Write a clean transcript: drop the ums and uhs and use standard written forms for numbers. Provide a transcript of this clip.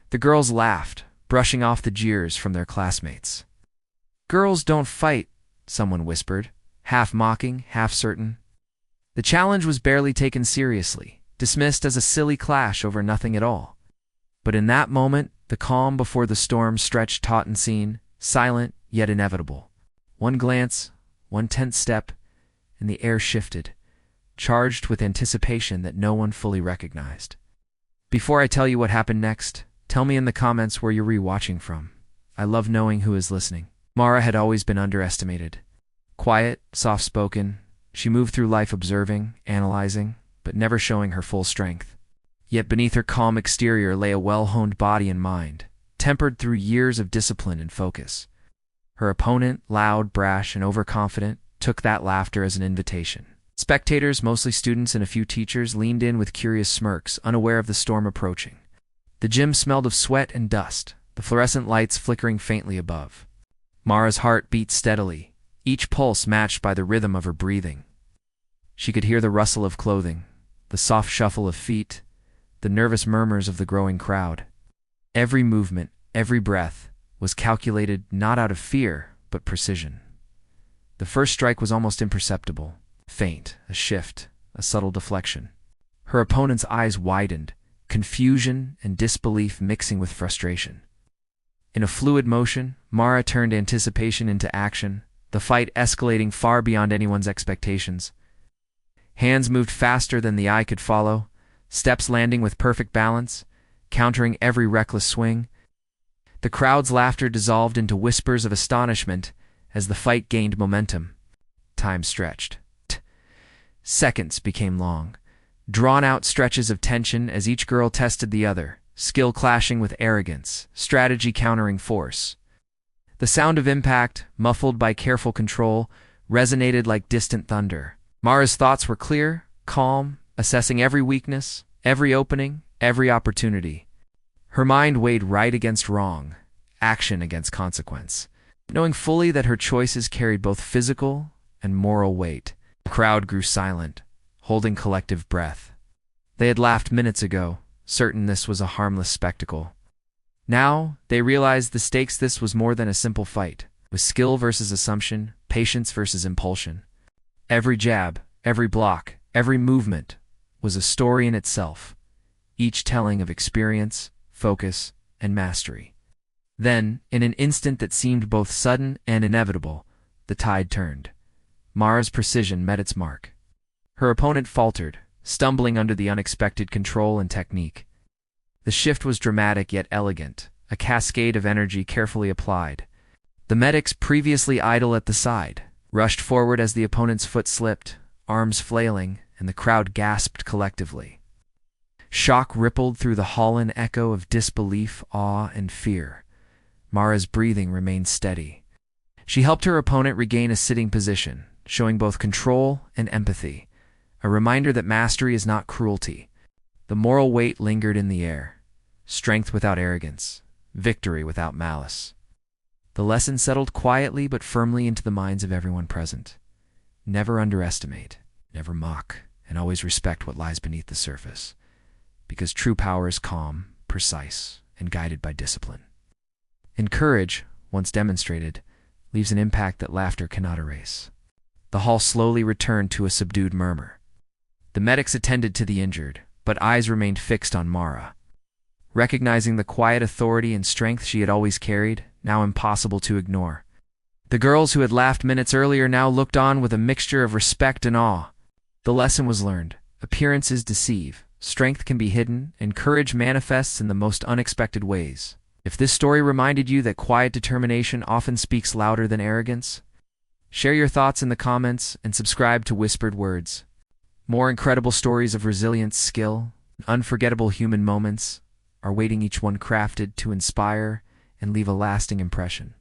The girls laughed, brushing off the jeers from their classmates. "Girls don't fight," someone whispered, half mocking, half certain. The challenge was barely taken seriously, dismissed as a silly clash over nothing at all. But in that moment, the calm before the storm stretched taut and seen, silent yet inevitable. One glance, one tense step, and the air shifted, charged with anticipation that no one fully recognized. Before I tell you what happened next, tell me in the comments where you're rewatching from. I love knowing who is listening. Mara had always been underestimated. Quiet, soft-spoken, she moved through life observing, analyzing, but never showing her full strength. Yet beneath her calm exterior lay a well-honed body and mind, tempered through years of discipline and focus. Her opponent, loud, brash, and overconfident, took that laughter as an invitation. Spectators, mostly students and a few teachers, leaned in with curious smirks, unaware of the storm approaching. The gym smelled of sweat and dust, the fluorescent lights flickering faintly above. Mara's heart beat steadily, each pulse matched by the rhythm of her breathing. She could hear the rustle of clothing, the soft shuffle of feet, the nervous murmurs of the growing crowd. Every movement, every breath, was calculated not out of fear, but precision. The first strike was almost imperceptible, faint, a shift, a subtle deflection. Her opponent's eyes widened, confusion and disbelief mixing with frustration. In a fluid motion, Mara turned anticipation into action, the fight escalating far beyond anyone's expectations. Hands moved faster than the eye could follow, steps landing with perfect balance, countering every reckless swing. The crowd's laughter dissolved into whispers of astonishment as the fight gained momentum. Time stretched. Seconds became long, drawn-out stretches of tension as each girl tested the other, skill clashing with arrogance, strategy countering force. The sound of impact, muffled by careful control, resonated like distant thunder. Mara's thoughts were clear, calm, assessing every weakness, every opening, every opportunity. Her mind weighed right against wrong, action against consequence, knowing fully that her choices carried both physical and moral weight. The crowd grew silent, holding collective breath. They had laughed minutes ago, certain this was a harmless spectacle. Now, they realized the stakes. This was more than a simple fight, with skill versus assumption, patience versus impulsion. Every jab, every block, every movement was a story in itself, each telling of experience, focus, and mastery. Then, in an instant that seemed both sudden and inevitable, the tide turned. Mara's precision met its mark. Her opponent faltered, stumbling under the unexpected control and technique. The shift was dramatic yet elegant, a cascade of energy carefully applied. The medics, previously idle at the side, rushed forward as the opponent's foot slipped, arms flailing, and the crowd gasped collectively. Shock rippled through the hall, an echo of disbelief, awe, and fear. Mara's breathing remained steady. She helped her opponent regain a sitting position, showing both control and empathy, a reminder that mastery is not cruelty. The moral weight lingered in the air, strength without arrogance, victory without malice. The lesson settled quietly but firmly into the minds of everyone present. Never underestimate, never mock, and always respect what lies beneath the surface, because true power is calm, precise, and guided by discipline. And courage, once demonstrated, leaves an impact that laughter cannot erase. The hall slowly returned to a subdued murmur. The medics attended to the injured, but eyes remained fixed on Mara. Recognizing the quiet authority and strength she had always carried, now impossible to ignore. The girls who had laughed minutes earlier now looked on with a mixture of respect and awe. The lesson was learned. Appearances deceive, strength can be hidden, and courage manifests in the most unexpected ways. If this story reminded you that quiet determination often speaks louder than arrogance, share your thoughts in the comments and subscribe to Whispered Words. More incredible stories of resilience, skill, and unforgettable human moments are waiting, each one crafted to inspire and leave a lasting impression.